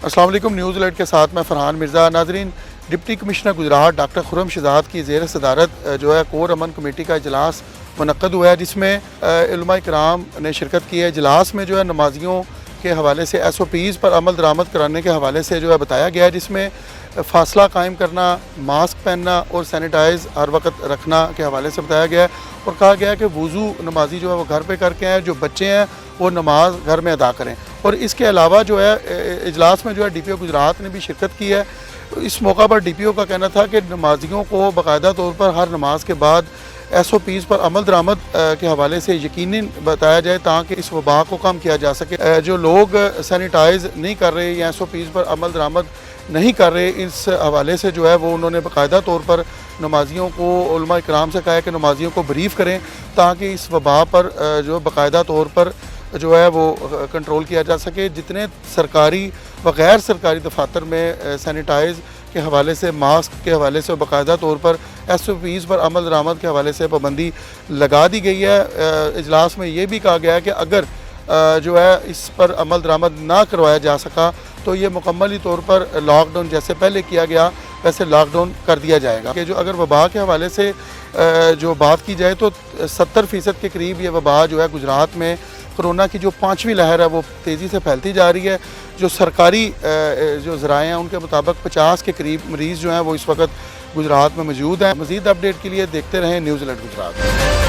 السلام علیکم، news alert کے ساتھ میں فرحان مرزا۔ ناظرین، ڈپٹی کمشنر گجرات ڈاکٹر خرم شہزاد کی زیر صدارت جو ہے کور امن کمیٹی کا اجلاس منعقد ہوا ہے، جس میں علماء کرام نے شرکت کی ہے۔ اجلاس میں جو ہے نمازیوں کے حوالے سے SOPs پر عمل درآمد کرانے کے حوالے سے جو ہے بتایا گیا ہے، جس میں فاصلہ قائم کرنا، ماسک پہننا اور سینیٹائز ہر وقت رکھنا کے حوالے سے بتایا گیا ہے، اور کہا گیا ہے کہ وضو نمازی جو ہے وہ گھر پہ کر کے ہیں، جو بچے ہیں وہ نماز گھر میں ادا کریں۔ اور اس کے علاوہ جو ہے اجلاس میں جو ہے DPO گجرات نے بھی شرکت کی ہے۔ اس موقع پر DPO کا کہنا تھا کہ نمازیوں کو باقاعدہ طور پر ہر نماز کے بعد SOPs پر عمل درآمد کے حوالے سے یقینی بتایا جائے تاکہ اس وبا کو کم کیا جا سکے۔ جو لوگ سینیٹائز نہیں کر رہے یا SOPs پر عمل درآمد نہیں کر رہے، اس حوالے سے جو ہے وہ انہوں نے باقاعدہ طور پر نمازیوں کو، علماء کرام سے کہا ہے کہ نمازیوں کو بریف کریں تاکہ اس وبا پر جو باقاعدہ طور پر جو ہے وہ کنٹرول کیا جا سکے۔ جتنے سرکاری و غیر سرکاری دفاتر میں سینیٹائز کے حوالے سے، ماسک کے حوالے سے باقاعدہ طور پر SOPs پر عمل درآمد کے حوالے سے پابندی لگا دی گئی ہے۔ اجلاس میں یہ بھی کہا گیا ہے کہ اگر جو ہے اس پر عمل درآمد نہ کروایا جا سکا تو یہ مکملی طور پر لاک ڈاؤن جیسے پہلے کیا گیا ویسے لاک ڈاؤن کر دیا جائے گا۔ کہ جو اگر وبا کے حوالے سے جو بات کی جائے تو 70% کے قریب یہ وبا جو ہے گجرات میں کرونا کی جو 5ویں لہر ہے وہ تیزی سے پھیلتی جا رہی ہے۔ جو سرکاری جو ذرائع ہیں ان کے مطابق 50 کے قریب مریض جو ہیں وہ اس وقت گجرات میں موجود ہیں۔ مزید اپڈیٹ کے لیے دیکھتے رہیں نیوز الرٹ گجرات۔